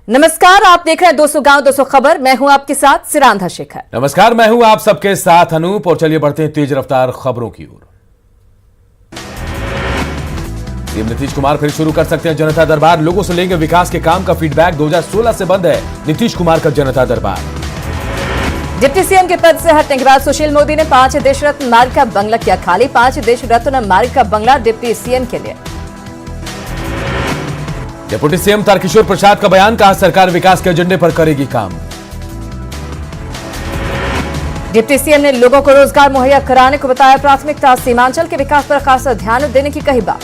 नमस्कार, आप देख रहे हैं 200 गांव 200 खबर। मैं हूं आपके साथ सिरांधा शेखर। नमस्कार, मैं हूं आप सबके साथ अनूप। और चलिए बढ़ते हैं तेज रफ्तार खबरों की ओर। सीएम नीतीश कुमार फिर शुरू कर सकते हैं जनता दरबार। लोगों से लेंगे विकास के काम का फीडबैक। 2016 से बंद है नीतीश कुमार का जनता दरबार। डिप्टी सीएम के पद से हटने के बाद सुशील मोदी ने 5 देश रत्न मार्ग का बंगला किया खाली। 5 देश रत्न मार्ग का बंगला डिप्टी सीएम के लिए। डिप्टी सीएम तारकिशोर प्रसाद का बयान, कहा सरकार विकास के एजेंडे पर करेगी काम। डिप्टी सीएम ने लोगों को रोजगार मुहैया कराने को बताया प्राथमिकता। सीमांचल के विकास पर खास ध्यान देने की कही बात।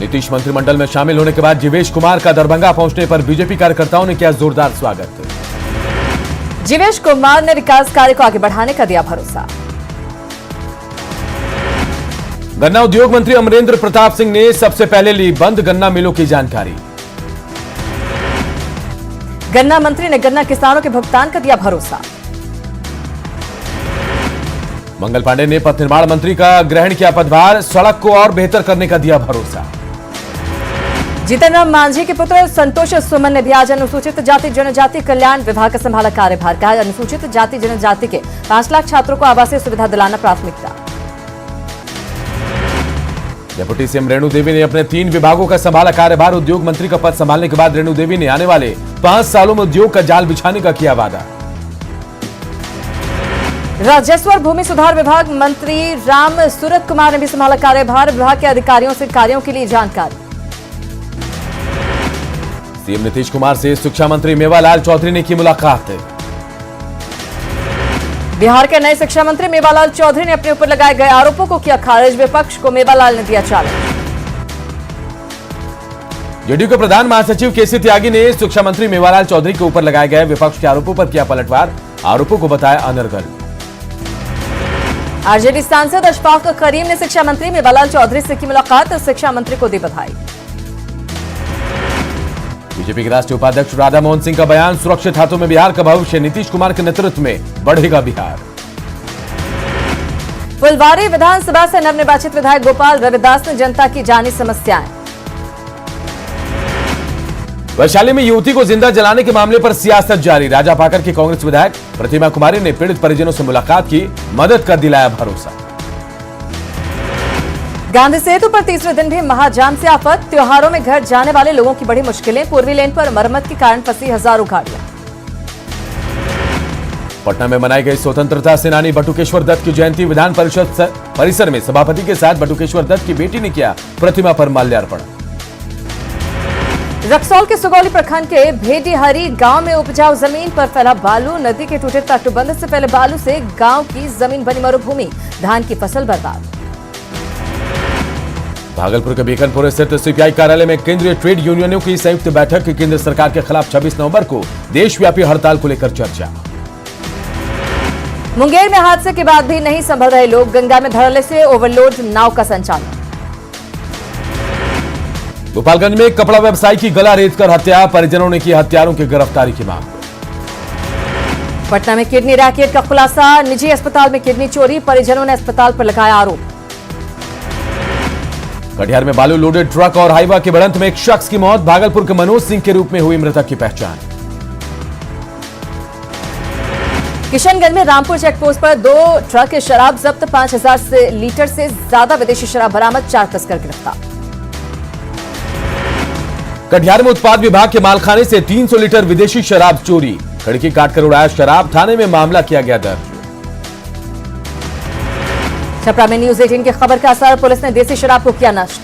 नीतीश मंत्रिमंडल में शामिल होने के बाद जीवेश कुमार का दरभंगा पहुंचने पर बीजेपी कार्यकर्ताओं ने किया जोरदार स्वागत। जीवेश कुमार ने विकास कार्य को आगे बढ़ाने का दिया भरोसा। गन्ना उद्योग मंत्री अमरेंद्र प्रताप सिंह ने सबसे पहले ली बंद गन्ना मिलों की जानकारी। गन्ना मंत्री ने गन्ना किसानों के भुगतान का दिया भरोसा। मंगल पांडे ने पथ निर्माण मंत्री का ग्रहण किया पदभार। सड़क को और बेहतर करने का दिया भरोसा। जीतन राम मांझी के पुत्र संतोष सुमन ने भी आज अनुसूचित जाति जनजाति कल्याण विभाग का संभाला कार्यभार। कहा अनुसूचित जाति जनजाति के 5 लाख छात्रों को आवासीय सुविधा दिलाना प्राथमिकता। डिप्टी सीएम रेणु देवी ने अपने 3 विभागों का संभाला कार्यभार। उद्योग मंत्री का पद संभालने के बाद रेणु देवी ने आने वाले 5 सालों में उद्योग का जाल बिछाने का किया वादा। राजस्व और भूमि सुधार विभाग मंत्री राम सूरत कुमार ने भी संभाला कार्यभार। विभाग के अधिकारियों से कार्यों के लिए जानकारी। सीएम नीतीश कुमार से शिक्षा मंत्री मेवालाल चौधरी ने की मुलाकात। बिहार के नए शिक्षा मंत्री मेवालाल चौधरी ने अपने ऊपर लगाए गए आरोपों को किया खारिज। विपक्ष को मेवालाल ने दिया चैलेंज। जेडीयू के प्रधान महासचिव केसी त्यागी ने शिक्षा मंत्री मेवालाल चौधरी के ऊपर लगाए गए विपक्ष के आरोपों पर किया पलटवार। आरोपों को बताया अनर्गल। आरजेडी सांसद अशफाक करीम ने शिक्षा मंत्री मेवालाल चौधरी से की मुलाकात। शिक्षा मंत्री को दी बधाई। बीजेपी के राष्ट्रीय उपाध्यक्ष राधा मोहन सिंह का बयान, सुरक्षित हाथों में बिहार का भविष्य। नीतीश कुमार के नेतृत्व में बढ़ेगा बिहार। फुलवारी विधानसभा से नवनिर्वाचित विधायक गोपाल रविदास ने जनता की जानी समस्याएं। वैशाली में युवती को जिंदा जलाने के मामले पर सियासत जारी। राजा पाकर की कांग्रेस विधायक प्रतिमा कुमारी ने पीड़ित परिजनों से मुलाकात की, मदद का दिलाया भरोसा। गांधी सेतु पर तीसरे दिन भी महाजाम से आफत। त्योहारों में घर जाने वाले लोगों की बड़ी मुश्किलें। पूर्वी लेन पर मरम्मत के कारण फंसी हजारों गाड़ियां। पटना में मनाई गई स्वतंत्रता सेनानी बटुकेश्वर दत्त की जयंती। विधान परिषद परिसर में सभापति के साथ बटुकेश्वर दत्त की बेटी ने किया प्रतिमा पर माल्यार्पण। रक्सौल के सुगौली प्रखंड के भेडीहरी गांव में उपजाऊ जमीन पर फैला बालू। नदी के टूटे तटबंध से फैले बालू से गांव की जमीन बनी मरुभूमि। धान की फसल बर्बाद। भागलपुर के बीकनपुर स्थित सीपीआई कार्यालय में केंद्रीय ट्रेड यूनियनों की संयुक्त बैठक। केंद्र सरकार के खिलाफ 26 नवंबर को देशव्यापी हड़ताल को लेकर चर्चा। मुंगेर में हादसे के बाद भी नहीं संभल रहे लोग। गंगा में धड़ल्ले से ओवरलोड नाव का संचालन। गोपालगंज में कपड़ा व्यवसायी की गला रेतकर हत्या। परिजनों ने की हत्यारों की गिरफ्तारी की मांग। पटना में किडनी रैकेट का खुलासा। निजी अस्पताल में किडनी चोरी। परिजनों ने अस्पताल पर लगाया आरोप। कटिहार में बालू लोडेड ट्रक और हाईवा की भिड़ंत में एक शख्स की मौत। भागलपुर के मनोज सिंह के रूप में हुई मृतक की पहचान। किशनगंज में रामपुर चेकपोस्ट पर 2 ट्रक शराब जब्त। 5000 लीटर से ज्यादा विदेशी शराब बरामद। 4 तस्कर गिरफ्तार। कटिहार में उत्पाद विभाग के मालखाने से 300 लीटर विदेशी शराब चोरी। खिड़की काटकर उड़ाया शराब। थाने में मामला किया गया दर्ज। छपरा में न्यूज 18 की खबर का असर। पुलिस ने देसी शराब को किया नष्ट।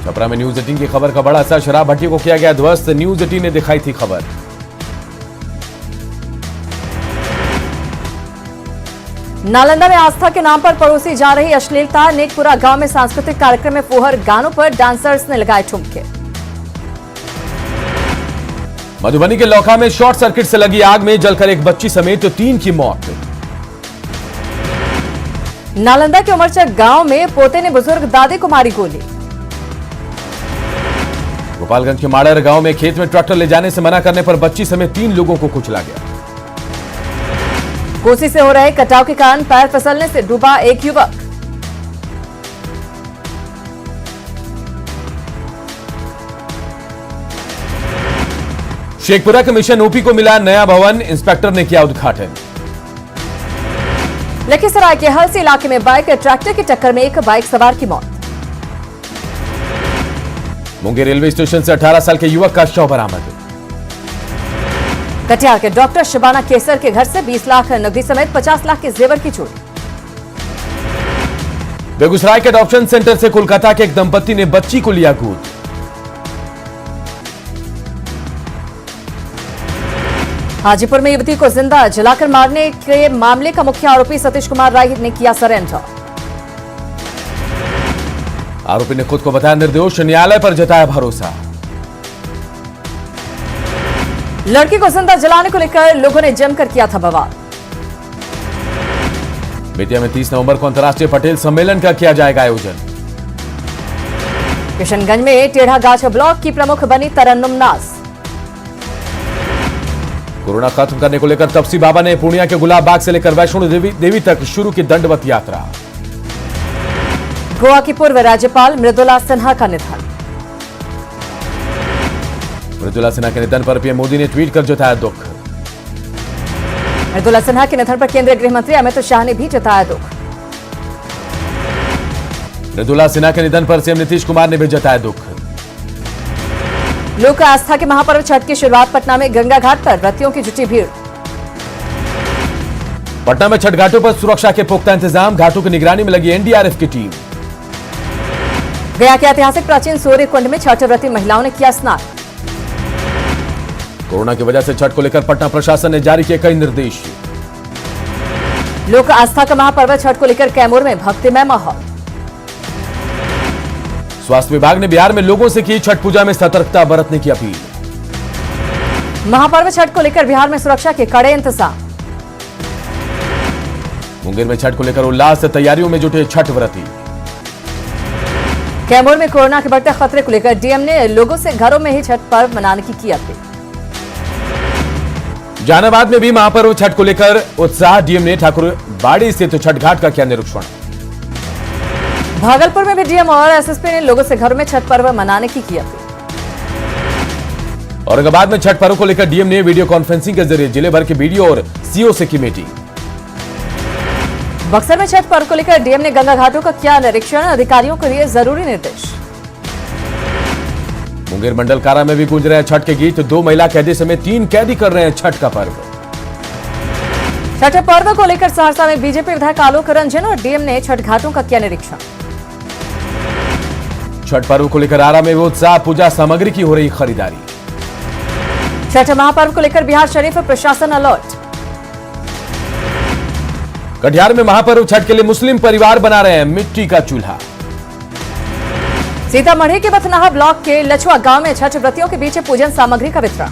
छपरा में न्यूज 18 की खबर का बड़ा असर। शराब भट्टी को किया गया ध्वस्त। न्यूज 18 ने दिखाई थी खबर। नालंदा में आस्था के नाम पर परोसी जा रही अश्लीलता। नेकपुरा गांव में सांस्कृतिक कार्यक्रम में फुहर गानों पर डांसर्स ने लगाए ठुमके। मधुबनी के लौखा में शॉर्ट सर्किट से लगी आग में जलकर एक बच्ची समेत 3 की मौत। नालंदा के उमरचक गांव में पोते ने बुजुर्ग दादी को मारी गोली। गोपालगंज के माड़र गांव में खेत में ट्रैक्टर ले जाने से मना करने पर बच्ची समेत 3 लोगों को कुचला गया। कोसी से हो रहे कटाव के कारण पैर फिसलने से डूबा एक युवक। शेखपुरा के मिशन ओपी को मिला नया भवन, इंस्पेक्टर ने किया उद्घाटन। लखीसराय के हलसी इलाके में बाइक ट्रैक्टर की टक्कर में एक बाइक सवार की मौत। मुंगेर रेलवे स्टेशन से 18 साल के युवक का शव बरामद। कटिहार के डॉक्टर शबाना केसर के घर से 20 लाख नकदी समेत 50 लाख के जेवर की चोरी। बेगूसराय के अडॉप्शन सेंटर से कोलकाता के एक दंपति ने बच्ची को लिया गोद। हाजीपुर में युवती को जिंदा जलाकर मारने के मामले का मुख्य आरोपी सतीश कुमार राय ने किया सरेंडर। आरोपी ने खुद को बताया निर्दोष, न्यायालय पर जताया भरोसा। लड़की को जिंदा जलाने को लेकर लोगों ने जमकर किया था बवाल। बेतिया में 30 नवंबर को अंतर्राष्ट्रीय पटेल सम्मेलन का किया जाएगा आयोजन। किशनगंज में टेढ़ा गाछ ब्लॉक की प्रमुख बनी तरन्नुम नाज। कोरोना खत्म करने को लेकर तपसी बाबा ने पूर्णिया के गुलाब बाग से लेकर वैष्णो देवी तक शुरू की दंडवत यात्रा। गोवा की पूर्व राज्यपाल मृदुला सिन्हा का निधन। मृदुला सिन्हा के निधन पर पीएम मोदी ने ट्वीट कर जताया दुख। मृदुला सिन्हा के निधन पर केंद्रीय गृह मंत्री अमित शाह ने भी जताया दुख। मृदुला सिन्हा के निधन पर सीएम नीतीश कुमार ने भी जताया दुख। लोक आस्था के महापर्व छठ की शुरुआत पटना में गंगा घाट पर व्रतियों की जुटी भीड़। पटना में छठ घाटों पर सुरक्षा के पुख्ता इंतजाम, घाटों की निगरानी में लगी एनडीआरएफ की टीम। गया के ऐतिहासिक प्राचीन सूर्य कुंड में छठ व्रती महिलाओं ने किया स्नान। कोरोना की वजह से छठ को लेकर पटना प्रशासन ने जारी किए कई निर्देश। लोक आस्था का महापर्व छठ को लेकर कैमूर में भक्तिमय माहौल। स्वास्थ्य विभाग ने बिहार में लोगों से की छठ पूजा में सतर्कता बरतने की अपील। महापर्व छठ को लेकर बिहार में सुरक्षा के कड़े इंतजाम। मुंगेर में छठ को लेकर उल्लास से तैयारियों में जुटे छठ व्रती। कैमूर में कोरोना के बढ़ते खतरे को लेकर डीएम ने लोगों से घरों में ही छठ पर्व मनाने की अपील। जहानाबाद में भी महापर्व छठ को लेकर उत्साह, डीएम ने ठाकुर बाड़ी स्थित छठ घाट का किया निरीक्षण। भागलपुर में भी डीएम और एसएसपी ने लोगों से घरों में छठ पर्व मनाने की अपील। औरंगाबाद में छठ पर्व को लेकर डीएम ने वीडियो कॉन्फ्रेंसिंग के जरिए जिले भर के बीडीओ और सीओ से की मीटिंग। बक्सर में छठ पर्व को लेकर डीएम ने गंगा घाटों का किया निरीक्षण, अधिकारियों को दिए जरूरी निर्देश। मुंगेर मंडल कारा में भी गूंज रहे हैं छठ के गीत, 2 महिला कैदी समेत 3 कैदी कर रहे हैं छठ का पर्व। छठ पर्व को लेकर सहरसा में बीजेपी विधायक आलोक रंजन और डीएम ने छठ घाटों का किया निरीक्षण। छठ पर्व को लेकर आरा में भी उत्साह, पूजा सामग्री की हो रही खरीदारी। छठ महापर्व को लेकर बिहार शरीफ प्रशासन अलर्ट। कटिहार में महापर्व छठ के लिए मुस्लिम परिवार बना रहे हैं मिट्टी का चूल्हा। सीतामढ़ी के बथनाहा ब्लॉक के लछुआ गांव में छठ व्रतियों के बीच पूजन सामग्री का वितरण।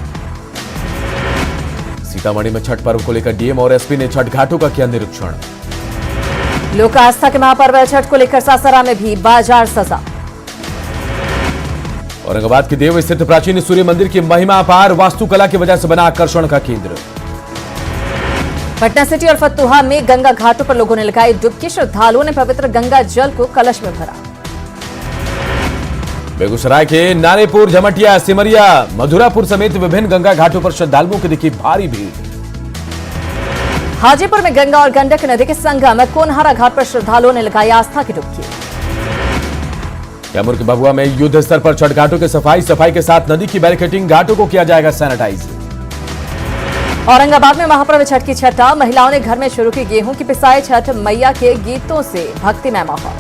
सीतामढ़ी में छठ पर्व को लेकर डीएम और एसपी ने छठ घाटों का किया निरीक्षण। लोक आस्था के महापर्व छठ को लेकर सासारा में भी बाजार सजा। औरंगाबाद के देव स्थित प्राचीन सूर्य मंदिर की महिमा अपार, वास्तुकला की वजह से बना आकर्षण का केंद्र। पटना सिटी और फतुहा में गंगा घाटों पर लोगों ने लगाई डुबकी, श्रद्धालुओं ने पवित्र गंगा जल को कलश में भरा। बेगूसराय के नारेपुर, झमटिया, सिमरिया, मधुरापुर समेत विभिन्न गंगा घाटों पर श्रद्धालुओं की दिखी भारी भीड़। हाजीपुर में गंगा और गंडक नदी के संगम कोनहारा घाट पर श्रद्धालुओं ने लगाई आस्था की डुबकी। कैमूर के भभुआ में युद्ध स्तर पर छठ घाटों की सफाई के साथ नदी की बैरिकेडिंग, घाटों को किया जाएगा सैनिटाइज। औरंगाबाद में महापर्व छठ की छठा, महिलाओं ने घर में शुरू की गेहूं की पिसाई, छठ मैया के गीतों से भक्तिमय माहौल।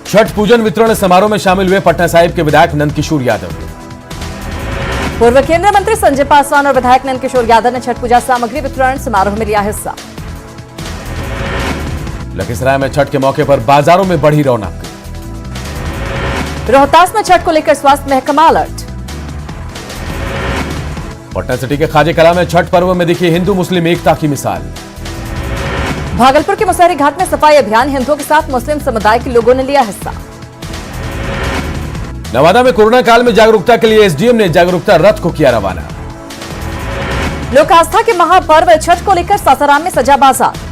छठ पूजन वितरण समारोह में शामिल हुए पटना साहिब के विधायक नंदकिशोर यादव। पूर्व केंद्रीय मंत्री संजय पासवान और विधायक नंदकिशोर यादव ने छठ पूजा सामग्री वितरण समारोह में लिया हिस्सा। लखीसराय में छठ के मौके पर बाजारों में बढ़ी रौनक। रोहतास में छठ को लेकर स्वास्थ्य महकमा अलर्ट। पटना सिटी के खाजे कला में छठ पर्व में दिखी हिंदू मुस्लिम एकता की मिसाल। भागलपुर के मुसहरी घाट में सफाई अभियान, हिंदुओं के साथ मुस्लिम समुदाय के लोगों ने लिया हिस्सा। नवादा में कोरोना काल में जागरूकता के लिए एसडीएम ने जागरूकता रथ को किया रवाना। लोक आस्था के महापर्व छठ को लेकर सासाराम में सजा बाजार।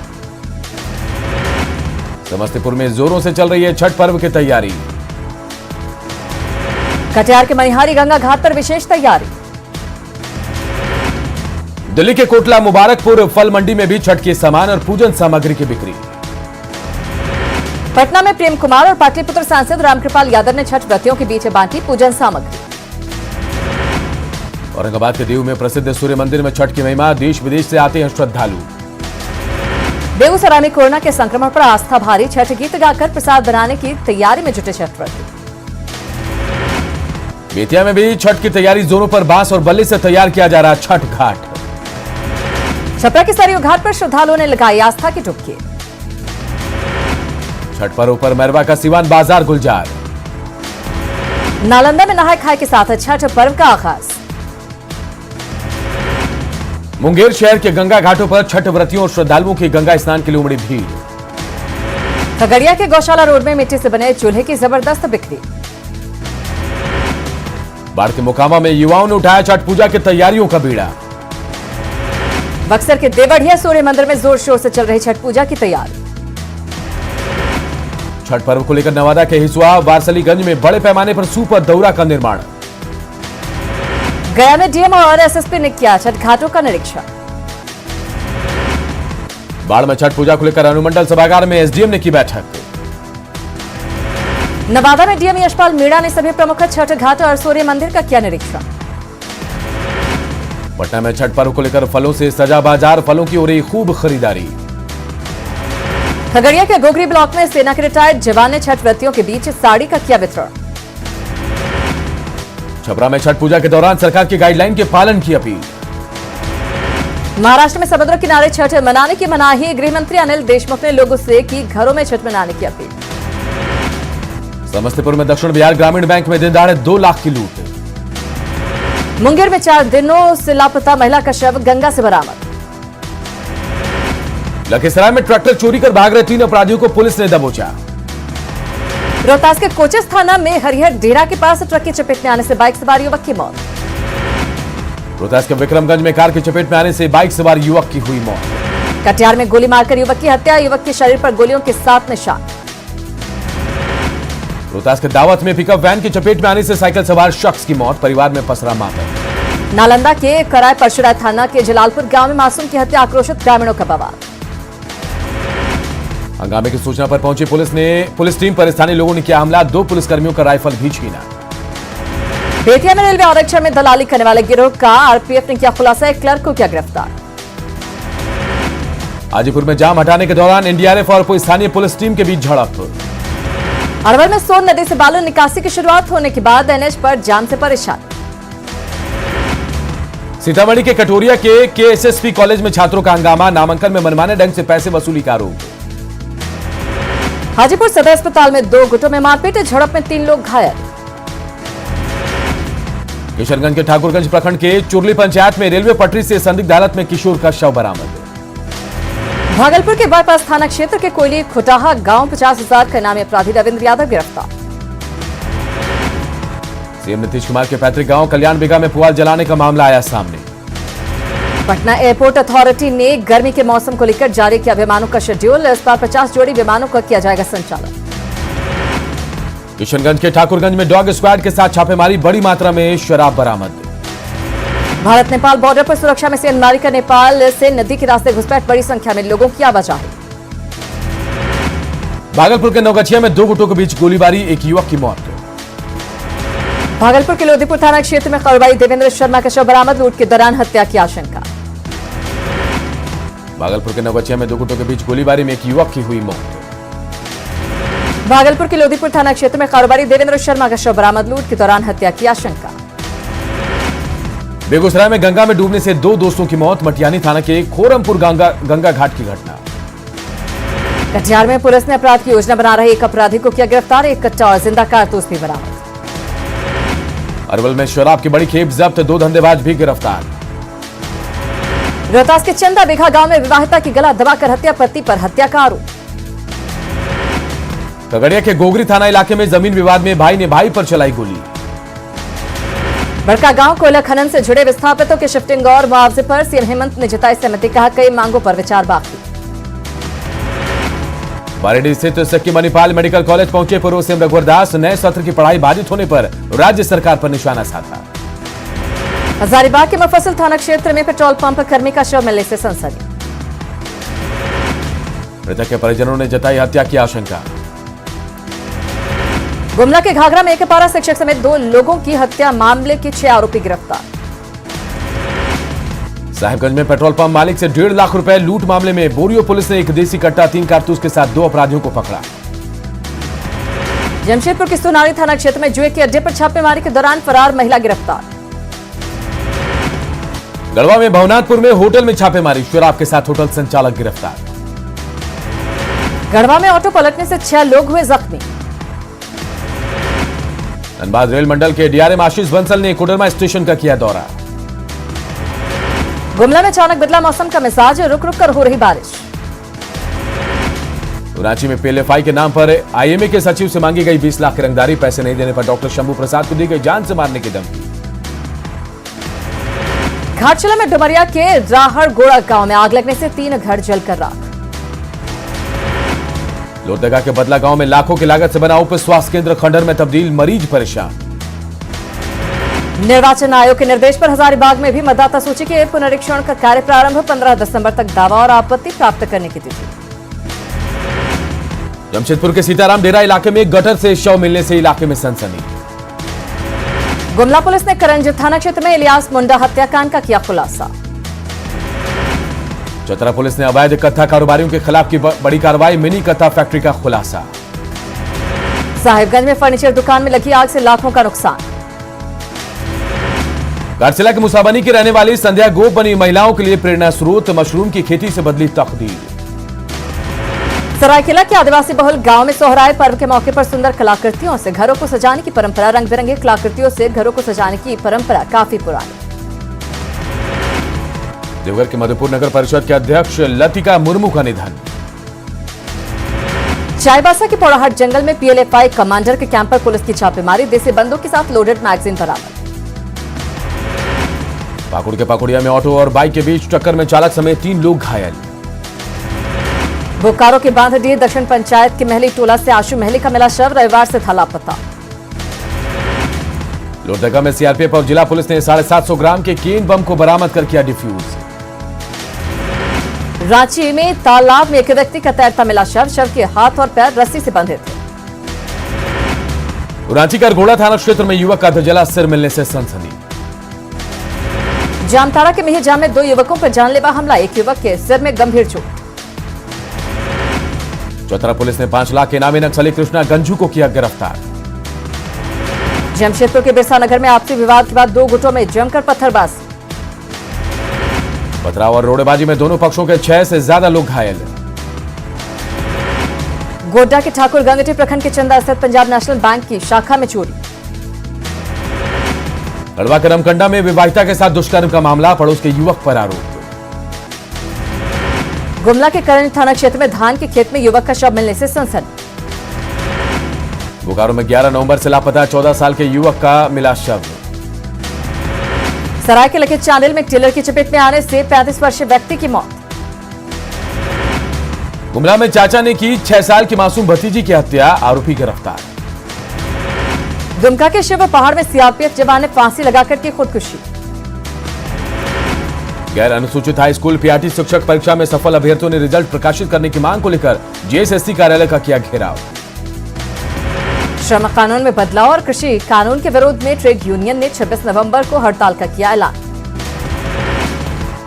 समस्तीपुर में जोरों से चल रही है छठ पर्व की तैयारी। कटिहार के मनिहारी गंगा घाट पर विशेष तैयारी। दिल्ली के कोटला मुबारकपुर फल मंडी में भी छठ के सामान और पूजन सामग्री की बिक्री। पटना में प्रेम कुमार और पाटलिपुत्र सांसद रामकृपाल यादव ने छठ व्रतियों के बीच बांटी पूजन सामग्री। औरंगाबाद के देव में प्रसिद्ध सूर्य मंदिर में छठ की महिमा, देश विदेश से आते हैं श्रद्धालु। बेगूसराय में कोरोना के संक्रमण पर आस्था भारी, छठ गीत गाकर प्रसाद बनाने की तैयारी में जुटे छठ व्रती। बेतिया में भी छठ की तैयारी जोरों पर, बांस और बल्ले से तैयार किया जा रहा छठ घाट। छपरा के सरयू घाट पर श्रद्धालुओं ने लगाई आस्था की डुबकी। छठ पर्व पर मैरवा का सिवान बाजार गुलजार। नालंदा में नहाय खाए के साथ छठ पर्व का आगाज। मुंगेर शहर के गंगा घाटों पर छठ व्रतियों और श्रद्धालुओं की गंगा स्नान के लिए उमड़ी भीड़। खगड़िया के गौशाला रोड में मिट्टी से बने चूल्हे की जबरदस्त बिक्री। बाढ़ के मोकामा में युवाओं ने उठाया छठ पूजा की तैयारियों का बीड़ा। बक्सर के देवढ़िया सूर्य मंदिर में जोर शोर से चल रही छठ पूजा की तैयारी। छठ पर्व को लेकर नवादा के हिसुआ वारसलीगंज में बड़े पैमाने पर सुपर दौरा का निर्माण। गया में डीएम और एसएसपी ने किया छठ घाटों का निरीक्षण। बाढ़ में छठ पूजा को लेकर अनुमंडल सभागार में एसडीएम ने की बैठक। नवादा में डीएम यशपाल मीणा ने सभी प्रमुख छठ घाट और सूर्य मंदिर का किया निरीक्षण। पटना में छठ पर्व को लेकर फलों से सजा बाजार, फलों की हो रही खूब खरीदारी। खगड़िया के गोगरी ब्लॉक में सेना के रिटायर्ड जवान ने छठ व्रतियों के बीच साड़ी का किया वितरण। छपरा में छठ पूजा के दौरान सरकार की गाइडलाइन के पालन की अपील। महाराष्ट्र में समुद्र किनारे छठ मनाने की मनाही, गृह मंत्री अनिल देशमुख ने लोगों से की घरों में छठ मनाने की अपील। समस्तीपुर में दक्षिण बिहार ग्रामीण बैंक में दिन दहाड़े 2 लाख की लूट। मुंगेर में 4 दिनों से लापता महिला का शव गंगा से बरामद। लखीसराय में ट्रैक्टर चोरी कर भाग रहे 3 अपराधियों को पुलिस ने दबोचा। रोहतास के कोचस थाना में हरिहर डेरा के पास ट्रक की चपेट में आने से बाइक सवार युवक की मौत। रोहतास के विक्रमगंज में कार की चपेट में आने से बाइक सवार युवक की हुई मौत। कटिहार में गोली मारकर युवक की हत्या, युवक के शरीर पर गोलियों के 7 निशान। रोहतास के दावत में पिकअप वैन की चपेट में आने से साइकिल सवार शख्स की मौत, परिवार में पसरा मातम। नालंदा के कराय परशुराय थाना के जलालपुर गांव में मासूम की हत्या, आक्रोशित ग्रामीणों का बवाल। हंगामे की सूचना पर पहुंची पुलिस टीम पर स्थानीय लोगों ने किया हमला, 2 पुलिसकर्मियों का राइफल भी छीना। बेतिया में रेलवे आरक्षण में दलाली करने वाले गिरोह का आरपीएफ ने किया खुलासा, एक क्लर्क को किया गिरफ्तार। हाजीपुर में जाम हटाने के दौरान एनडीआरएफ और स्थानीय पुलिस टीम के बीच झड़प। अरवल में सोन नदी से बालू निकासी की शुरुआत होने के बाद एनएच पर जाम से परेशान। सीतामढ़ी के कटोरिया के केएसएसपी कॉलेज में छात्रों का हंगामा, नामांकन में मनमाने ढंग से पैसे वसूली का आरोप। हाजीपुर सदर अस्पताल में 2 गुटों में मारपीट, झड़प में 3 लोग घायल। किशनगंज के ठाकुरगंज प्रखंड के चुरली पंचायत में रेलवे पटरी से संदिग्ध हालत में किशोर का शव बरामद। भागलपुर के बाईपास थाना क्षेत्र के कोयली खुटाहा गांव 50,000 का इनामी अपराधी रविंद्र यादव गिरफ्तार। सीएम नीतीश कुमार के पैतृक गांव कल्याण बिगा में पुआल जलाने का मामला आया सामने। पटना एयरपोर्ट अथॉरिटी ने गर्मी के मौसम को लेकर जारी किया विमानों का शेड्यूल, इस बार 50 जोड़ी विमानों का किया जाएगा संचालन। किशनगंज के ठाकुरगंज में डॉग स्क्वाड के साथ छापेमारी, बड़ी मात्रा में शराब बरामद। भारत नेपाल बॉर्डर पर सुरक्षा में सेंधमारी का नेपाल से नदी के रास्ते घुसपैठ, बड़ी संख्या में लोगों की आवाजाही। भागलपुर के नवगछिया में 2 गुटों के बीच गोलीबारी, एक युवक की मौत। भागलपुर के लोधीपुर थाना क्षेत्र में कारोबारी देवेंद्र शर्मा का शव बरामद, लूट के दौरान हत्या की आशंका। भागलपुर के नवगछिया में 2 गुटों के बीच गोलीबारी में एक युवक की हुई मौत। भागलपुर के लोधीपुर थाना क्षेत्र में कारोबारी देवेंद्र शर्मा का शव बरामद, लूट के दौरान हत्या की आशंका। बेगूसराय में गंगा में डूबने से 2 दोस्तों की मौत, मटियानी थाना के खोरमपुर गंगा घाट की घटना। कटिहार में पुलिस ने अपराध की योजना बना रहे एक अपराधी को किया गिरफ्तार, 1 कट्टा और जिंदा कारतूस भी बरामद। अरवल में शराब की बड़ी खेप जब्त, 2 धंधेबाज भी गिरफ्तार। रोहतास के चंदा बिघा गांव में विवाहिता की गला दबाकर हत्या, पति पर हत्या का आरोप। खगड़िया के गोगरी थाना इलाके में जमीन विवाद में भाई ने भाई पर चलाई गोली। बड़का गांव कोयला खनन से जुड़े विस्थापितों के शिफ्टिंग और मुआवजे पर सीएम हेमंत ने जताई सहमति, कहा कई मांगों पर विचार बाकी। बारेडी स्थित सखी मणिपाल मेडिकल कॉलेज पहुंचे पूर्व सीएम रघुवर दास। नए सत्र की पढ़ाई बाधित होने पर राज्य सरकार पर निशाना साधा। हजारीबाग के मुफस्सिल थाना क्षेत्र में पेट्रोल पंप कर्मी का शव मिलने से सनसनी। मृतक के परिजनों ने जताई हत्या की आशंका। गुमला के घाघरा में एक पारा शिक्षक समेत 2 लोगों की हत्या मामले के 6 आरोपी गिरफ्तार। साहिबगंज में पेट्रोल पंप मालिक से 1.5 लाख रुपए लूट मामले में बोरियो पुलिस ने एक देसी कट्टा 3 कारतूस के साथ 2 अपराधियों को पकड़ा। जमशेदपुर के सोनारी थाना क्षेत्र में जुए के अड्डे पर छापेमारी के दौरान फरार महिला गिरफ्तार। गढ़वा में भवनाथपुर में होटल में छापेमारी, शराब के साथ होटल संचालक गिरफ्तार। गढ़वा में ऑटो पलटने से 6 लोग हुए जख्मी। धनबाद रेल मंडल के डीआरएम आशीष बंसल ने कोडरमा स्टेशन का किया दौरा। गुमला में अचानक बदला मौसम का मिजाज, रुक रुक कर हो रही बारिश। रांची में पीएलएफआई के नाम पर आईएमए के सचिव से मांगी गई 20 लाख की रंगदारी, पैसे नहीं देने पर डॉक्टर शंभू प्रसाद को दी गई जान से मारने की धमकी। घाटशिला में डुमरिया के राहड़गोड़ा गांव में आग लगने से 3 घर जलकर राख। लोहरदगा के बदला गांव में लाखों की लागत से बना उप स्वास्थ्य केंद्र खंडर में तब्दील, मरीज परेशान। निर्वाचन आयोग के निर्देश पर हजारीबाग में भी मतदाता सूची के पुनरीक्षण का कार्य प्रारंभ। 15 दिसंबर तक दावा और आपत्ति प्राप्त करने की तिथि। जमशेदपुर के सीताराम डेरा इलाके में गटर से शव मिलने से इलाके में सनसनी। गुमला पुलिस ने करंज थाना क्षेत्र में इलियास मुंडा हत्याकांड का किया खुलासा। चतरा पुलिस ने अवैध कत्था कारोबारियों के खिलाफ की बड़ी कार्रवाई, मिनी कत्था फैक्ट्री का खुलासा। साहिबगंज में फर्नीचर दुकान में लगी आग से लाखों का नुकसान। घाटशिला के मुसाबनी की रहने वाली संध्या गोप बनी महिलाओं के लिए प्रेरणा स्रोत, मशरूम की खेती से बदली तकदीर। सरायकेला के आदिवासी बहुल गांव में सोहराय पर्व के मौके पर सुंदर कलाकृतियों से घरों को सजाने की परंपरा। रंग बिरंगे कलाकृतियों से घरों को सजाने की परंपरा काफी पुरानी। देवघर के मधुपुर नगर परिषद के अध्यक्ष लतिका मुर्मू का निधन। चाईबासा के पौड़ाहाट जंगल में पीएलएफआई कमांडर के कैंप पर पुलिस की छापेमारी, देसी बंदूक के साथ लोडेड मैगजीन बरामद। पाकुड़ के पाकुड़िया में ऑटो और बाइक के बीच टक्कर में चालक समेत 3 लोग घायल। बोकारो के बांधडीह दक्षिण पंचायत के महली टोला से आशु महली का मिला शव, रविवार से था लापता। लोहरदगा में सीआरपीएफ और जिला पुलिस ने 750 ग्राम के केन बम को बरामद कर किया डिफ्यूज। रांची में तालाब में एक व्यक्ति का तैरता मिला शव, शव के हाथ और पैर रस्सी से बंधे थे। रांची का घोड़ा थाना क्षेत्र में युवक का जला सिर मिलने से सनसनी। जामताड़ा के मेहजाम में 2 युवकों पर जानलेवा हमला, एक युवक के सिर में गंभीर चोट। चतरा पुलिस ने 5 लाख के इनामी नक्सली कृष्णा गंजू को किया गिरफ्तार। जमशेदपुर के बिरसा नगर में आपसी विवाद के बाद 2 गुटों में जमकर पत्थरबाजी। पथराव और रोड़ेबाजी में दोनों पक्षों के 6 से ज्यादा लोग घायल। गोड्डा के ठाकुर गंगटी प्रखंड के चंदा स्थित पंजाब नेशनल बैंक की शाखा में चोरी। गढ़वा के रमकंडा में विवाहिता के साथ दुष्कर्म का मामला, पड़ोस के युवक पर आरोप। गुमला के करंज थाना क्षेत्र में धान के खेत में युवक का शव मिलने से सनसनी। बोकारो में 11 नवंबर से लापता 14 साल के युवक का मिला शव। सरायकेला के चांडिल में टेलर की चपेट में आने से 35 वर्षीय व्यक्ति की मौत। गुमला में चाचा ने की 6 साल की मासूम भतीजी की हत्या, आरोपी गिरफ्तार। दुमका के शिव पहाड़ में सीआरपीएफ जवान ने फांसी लगाकर की खुदकुशी। गैर अनुसूचित हाई स्कूल पीआरटी शिक्षक परीक्षा में सफल अभ्यर्थियों ने रिजल्ट प्रकाशित करने की मांग को लेकर जेएसएससी कार्यालय का किया घेराव। श्रम कानून में बदलाव और कृषि कानून के विरोध में ट्रेड यूनियन ने 26 नवंबर को हड़ताल का किया ऐलान।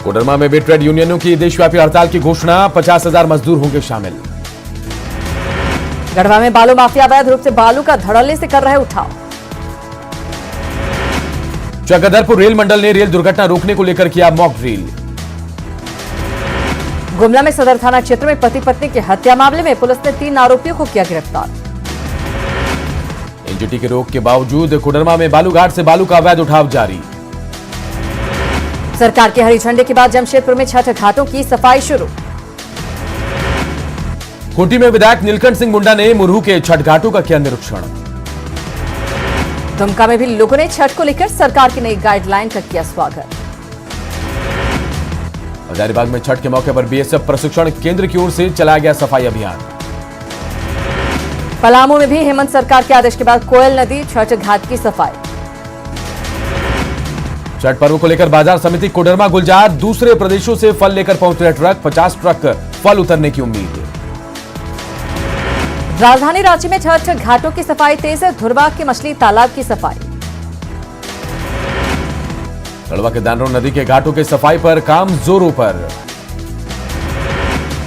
कोडरमा में भी ट्रेड यूनियनों की देशव्यापी हड़ताल की घोषणा, 50,000 मजदूर होंगे शामिल। गढ़वा में बालू माफिया अवैध रूप से बालू का धड़ल्ले से कर रहे उठाव। चक्रधरपुर रेल मंडल ने रेल दुर्घटना रोकने को लेकर किया मॉक ड्रिल। गुमला में सदर थाना क्षेत्र में पति पत्नी की हत्या मामले में पुलिस ने 3 आरोपियों को किया गिरफ्तार। एनजीटी के रोक के बावजूद कोडरमा में बालूघाट से बालू का अवैध उठाव जारी। सरकार के हरी झंडे के बाद जमशेदपुर में छठ घाटों की सफाई शुरू। खूंटी में विधायक नीलकंठ सिंह मुंडा ने मुरहू के छठ घाटों का किया निरीक्षण। दुमका में भी लोगों ने छठ को लेकर सरकार की नई गाइडलाइन का किया स्वागत। हजारीबाग में छठ के मौके पर बीएसएफ प्रशिक्षण केंद्र की ओर से चलाया गया सफाई अभियान। पलामू में भी हेमंत सरकार के आदेश के बाद कोयल नदी छठ घाट की सफाई। छठ पर्व को लेकर बाजार समिति कोडरमा गुलजार, दूसरे प्रदेशों से फल लेकर पहुंच रहे ट्रक, 50 ट्रक फल उतरने की उम्मीद। राजधानी रांची में छठ घाटों की सफाई तेज, धुरवा के मछली तालाब की सफाई। तड़वा के दानरो नदी के घाटों की सफाई पर काम जोरों पर।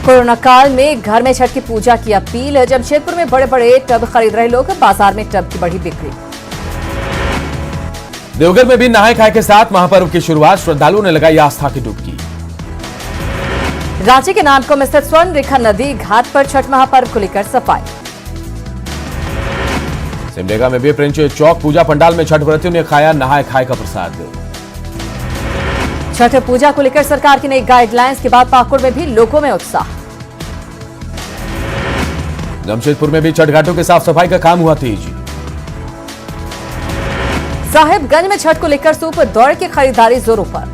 कोरोना काल में घर में छठ की पूजा की अपील, जमशेदपुर में बड़े बड़े टब खरीद रहे लोग, बाजार में टब की बढ़ी बिक्री। देवघर में भी नहाए खाए के साथ महापर्व की शुरुआत, श्रद्धालुओं ने लगाई आस्था की डुबकी। रांची के नामको में स्थित स्वर्ण रेखा नदी घाट पर छठ महापर्व को लेकर सफाई। सिमडेगा में भी प्रिंच चौक पूजा पंडाल में छठ व्रतियों ने खाया नहाए खाए का प्रसाद। छठ पूजा को लेकर सरकार की नई गाइडलाइंस के बाद पाकुड़ में भी लोगों में उत्साह। जमशेदपुर में भी छठ घाटों के साफ सफाई का काम हुआ तेज। साहिबगंज में छठ को लेकर सूप दौड़ की खरीदारी जोरों पर।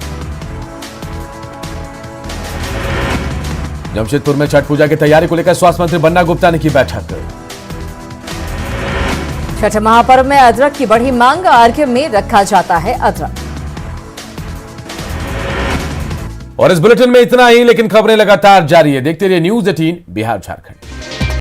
जमशेदपुर में छठ पूजा की तैयारी को लेकर स्वास्थ्य मंत्री बन्ना गुप्ता ने की बैठक। छठ महापर्व में अदरक की बढ़ी मांग, अर्घ्य में रखा जाता है अदरक। और इस बुलेटिन में इतना ही, लेकिन खबरें लगातार जारी है। देखते रहिए न्यूज़ 18 बिहार झारखंड।